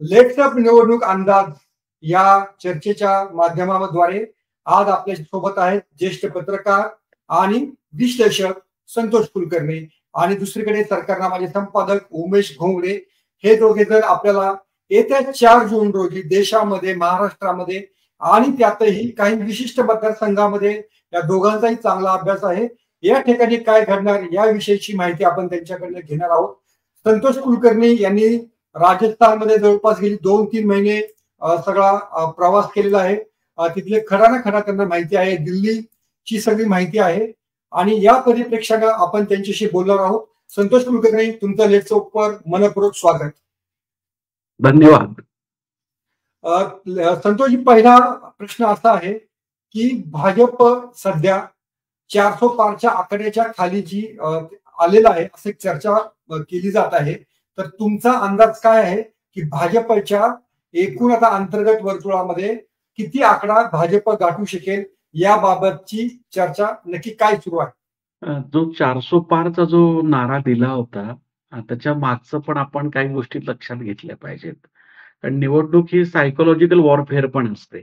लेट्सअप निवडणूक अंदाज या चर्चेच्या माध्यमाद्वारे आज आपल्या सोबत आहेत ज्येष्ठ पत्रकार आणि विश्लेषक संतोष कुलकर्णी आणि दुसरीकडे सरकारनामाचे संपादक उमेश घोंगडे. हे दोघे जण आपल्याला येत्या 4 जून रोजी देशामध्ये, महाराष्ट्रामध्ये आणि त्यातही काही विशिष्ट मतदारसंघामध्ये या दोघांचाही चांगला अभ्यास आहे. या ठिकाणी काय घडणार याविषयीची माहिती आपण त्यांच्याकडनं घेणार आहोत. संतोष कुलकर्णी यांनी राजस्थानमध्ये जवळपास गेली 2-3 महिने सगळा प्रवास केलेला आहे. तिथले खरा ना खरा त्यांना माहिती आहे. दिल्लीची सगळी माहिती आहे आणि या परिप्रेक्षाने आपण त्यांच्याशी बोलणार आहोत. संतोष कुलकर्णी, तुमचं लेट्सअपवर मनपूर्वक स्वागत. धन्यवाद. संतोषजी, पहिला प्रश्न असा आहे की भाजप सध्या 400 पारच्या आकड्याच्या खाली जी आलेला आहे अशी चर्चा केली जात आहे. तर तुमचा अंदाज काय आहे की भाजपच्या एकूण आता अंतर्गत वर्तुळामध्ये किती आकडा भाजप गाठू शकेल, याबाबतची चर्चा नक्की काय सुरू आहे? जो 400 पारचा जो नारा दिला होता त्याच्या मागचं पण आपण काही गोष्टी लक्षात घेतल्या पाहिजेत. कारण निवडणूक ही सायकोलॉजिकल वॉरफेअर पण असते.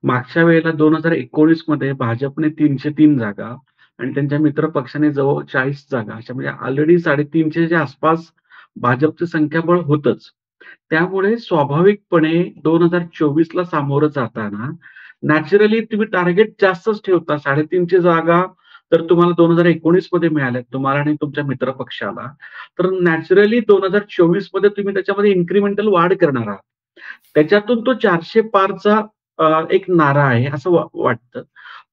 मागच्या वेळेला 2019 मध्ये भाजपने 303 जागा आणि त्यांच्या मित्र पक्षाने जवळ 40 जागा, अशा म्हणजे ऑलरेडी 350च्या आसपास भाजपचं संख्याबळ होतच. त्यामुळे स्वाभाविकपणे 2024ला सामोरं जाताना नॅचरली तुम्ही टार्गेट जास्तच ठेवता. 350 जागा तर तुम्हाला 2019 मध्ये मिळाल्या तुम्हाला आणि तुमच्या मित्र पक्षाला, तर नॅचरली 2024 मध्ये तुम्ही त्याच्यामध्ये इन्क्रिमेंटल वाढ करणार आहात. त्याच्यातून तो 400 पारचा एक नारा आहे असं वाटतं.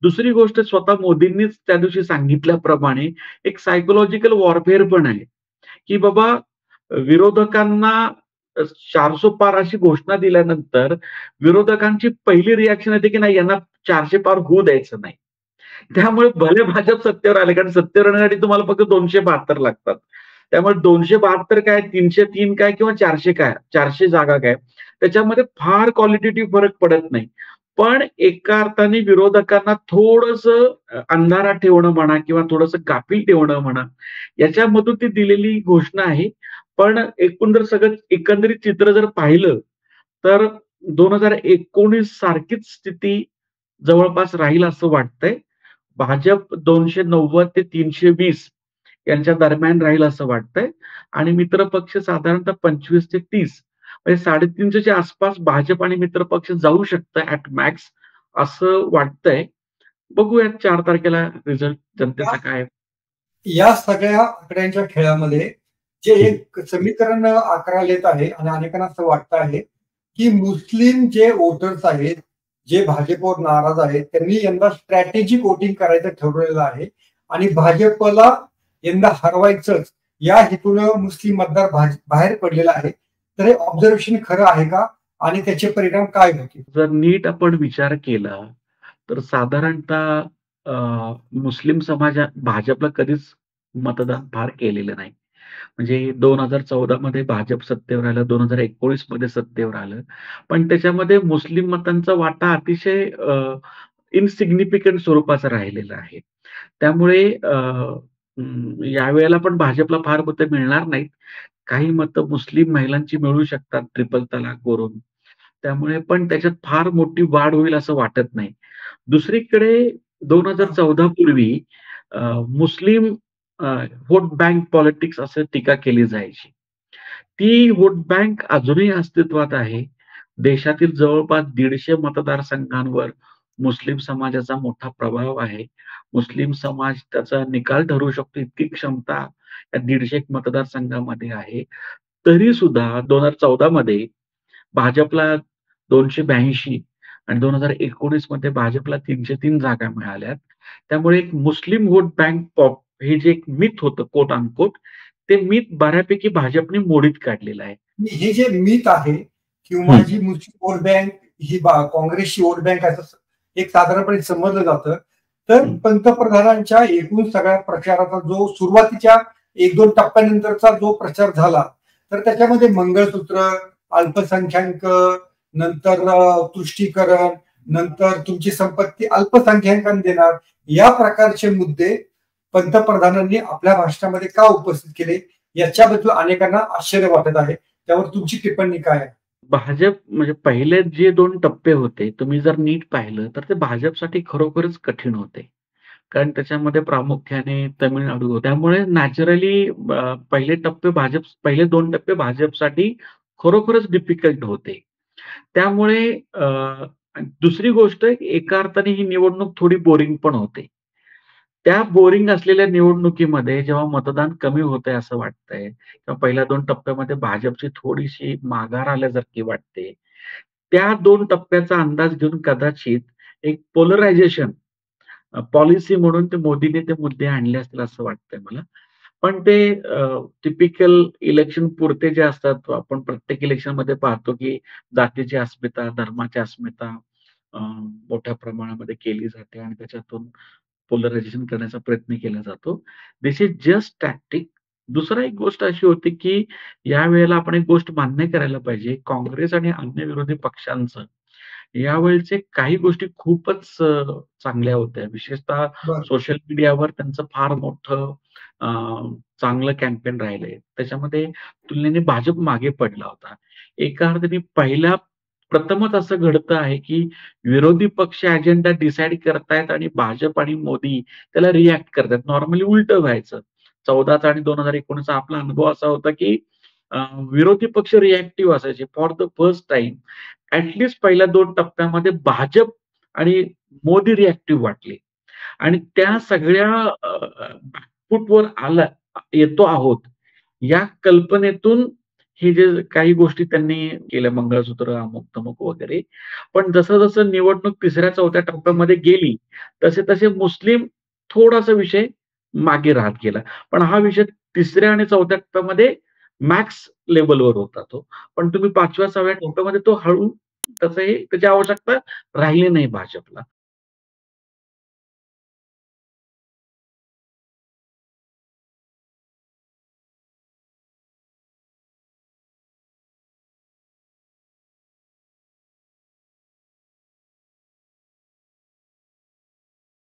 दुसरी गोष्ट, स्वतः मोदींनीच त्या दिवशी सांगितल्याप्रमाणे एक सायकोलॉजिकल वॉरफेअर पण आहे की बाबा विरोधकांना 400 पार अशी घोषणा दिल्यानंतर विरोधकांची पहिली रिॲक्शन येते की नाही, यांना 400 पार होऊ द्यायचं नाही. त्यामुळे भले भाजप सत्तेवर आले, कारण सत्तेवर येण्यासाठी तुम्हाला फक्त 272 लागतात. त्यामुळे 272 काय, 303 काय किंवा 400 काय, 400 जागा काय, त्याच्यामध्ये फार क्वालिटेटिव्ह फरक पडत नाही. पण एका अर्थाने विरोधकांना थोडस अंधारात ठेवणं म्हणा किंवा थोडस गाफील ठेवणं म्हणा, याच्यामधून ती दिलेली घोषणा आहे. पण एकूण जर सगळं एकंदरीत चित्र जर पाहिलं तर 2019 सारखीच स्थिती जवळपास राहील असं वाटतंय. भाजप 290 ते 320 यांच्या दरम्यान राहील असं वाटतंय आणि मित्र पक्ष साधारणतः 25 ते 30, म्हणजे 350च्या आसपास भाजप आणि मित्र पक्ष जाऊ शकतं ऍट मॅक्स असं वाटतंय. बघूयात 4 तारखेला रिझल्ट जनतेचा काय. या सगळ्या आकड्यांच्या खेळामध्ये जे एक समीकरण आकाराला येत आहे आणि अनेकांना असं वाटतं आहे की मुस्लिम जे वोटर्स आहेत, जे भाजपवर नाराज आहेत, त्यांनी यंदा स्ट्रॅटेजिक वोटिंग करायचं ठरवलेलं आहे आणि भाजपला यंदा हरवायचंच या हेतूनं मुस्लिम मतदार बाहेर पडलेला आहे. तर हे ऑब्झर्वेशन खरं आहे का आणि त्याचे परिणाम काय होतील? जर नीट आपण विचार केला तर साधारणतः मुस्लिम समाजा भाजपला कधीच मतदान फार केलेलं नाही. म्हणजे 2014 मध्ये भाजप सत्तेवर आलं, 2019 मध्ये सत्तेवर आलं, पण त्याच्यामध्ये मुस्लिम मतांचा वाटा अतिशय इनसिग्निफिकंट स्वरूपाचा राहिलेला आहे. त्यामुळे यावेळेला पण भाजपला फार मतं मिळणार नाहीत. काही मतं मुस्लिम महिलांची मिळू शकतात ट्रिपल तलाकवरून. त्यामुळे पण त्याच्यात फार मोठी वाढ होईल असं वाटत नाही. दुसरीकडे 2014 पूर्वी मुस्लिम व्होट बँक पॉलिटिक्स असं टीका केली जायची. ती व्होट बँक अजूनही अस्तित्वात आहे. देशातील जवळपास 150 मतदारसंघांवर मुस्लिम समाजाचा मोठा प्रभाव आहे. मुस्लिम समाज त्याचा निकाल ठरवू शकतो इतकी क्षमता या 150 मतदारसंघामध्ये आहे. तरी सुद्धा 2014 मध्ये भाजपला 282 आणि 2019 मध्ये भाजपला 303 जागा मिळाल्यात. त्यामुळे एक मुस्लिम व्होट बँक हे जे एक मिथ होतं कोट अनकोट, ते मिथ बऱ्यापैकी भाजपने मोडीत काढलेलं आहे. हे जे मिथ आहे किंवा जी मुस्लिम वोट बँक ही काँग्रेसची वोट बँक असं एक साधारणपणे समजलं जातं. तर पंतप्रधानांच्या एकूण सगळ्या प्रचाराचा जो सुरुवातीच्या 1-2 टप्प्यानंतरचा जो प्रचार झाला, तर त्याच्यामध्ये मंगळसूत्र, अल्पसंख्याक, नंतर तुष्टीकरण, नंतर तुमची संपत्ती अल्पसंख्याकांना देणार, या प्रकारचे मुद्दे पंतप्रधानांनी आपल्या भाषणामध्ये का उपस्थित केले याच्याबद्दल अनेकांना आश्चर्य वाटत आहे. त्यावर तुमची टिप्पणी काय आहे? भाजप म्हणजे पहिले जे 2 टप्पे होते, तुम्ही जर नीट पाहिलं, तर ते भाजपसाठी खरोखरच कठीण होते. कारण त्याच्यामध्ये प्रामुख्याने तमिळनाडू होतं. त्यामुळे नॅचरली पहिले 2 टप्पे भाजपसाठी खरोखरच डिफिकल्ट होते. त्यामुळे दुसरी गोष्ट एका अर्थाने ही निवडणूक थोडी बोरिंग पण होते. त्या बोरिंग असलेल्या निवडणुकीमध्ये जेव्हा मतदान कमी होतंय असं वाटतंय किंवा पहिल्या 2 टप्प्यामध्ये भाजपची थोडीशी माघार आल्यासारखी वाटते. त्या 2 टप्प्याचा अंदाज घेऊन कदाचित एक पोलरायझेशन पॉलिसी म्हणून ते मोदींनी ते मुद्दे आणले असतील असं वाटतंय मला. पण ते टिपिकल इलेक्शन पुरते जे असतात, आपण प्रत्येक इलेक्शनमध्ये पाहतो, की जातीची अस्मिता, धर्माची अस्मिता मोठ्या प्रमाणामध्ये केली जाते आणि त्याच्यातून पोलरायझेशन करण्याचा प्रयत्न केला जातो. दिस इज जस्ट टॅक्टिक. दुसरा एक गोष्ट अशी होती, की यावेळेला आपण एक गोष्ट मान्य करायला पाहिजे. काँग्रेस आणि अन्य विरोधी पक्षांचं यावेळचे काही गोष्टी खूपच चांगल्या होत्या. विशेषतः बरं. सोशल मीडियावर त्यांचं फार मोठं अ, चांगलं कॅम्पेन राहिलंय. त्याच्यामध्ये तुलनेने भाजप मागे पडला होता. एका अर्थाने प्रथमच असं घडतं आहे, की विरोधी पक्ष अजेंडा डिसाईड करतायत आणि भाजप आणि मोदी त्याला रिएक्ट करतायत. नॉर्मली उलटं व्हायचं. 14चा आणि 2019 चा आपला अनुभव असा होता, की अ, विरोधी पक्ष रिएक्टिव्ह असायचे. फॉर द फर्स्ट टाईम पहिल्या 2 टप्प्यामध्ये भाजप आणि मोदी रिएक्टिव्ह वाटले आणि त्या सगळ्या फूटवर येतो आहोत. या कल्पनेतून हे जे काही गोष्टी त्यांनी केल्या मंगळसूत्र, अमुक-तमुक वगैरे. पण जसं-जसं निवडणूक 3ऱ्या-4थ्या टप्प्यामध्ये गेली, तसे-तसे मुस्लिम थोडासा विषय मागे राहत गेला. पण हा विषय 3ऱ्या आणि 4थ्या टप्प्यामध्ये मॅक्स लेव्हलवर होता तो. पण तुम्ही 5व्या-6व्या टप्प्यामध्ये तो हळू त्याची आवश्यकता राहिली नाही भाजपला.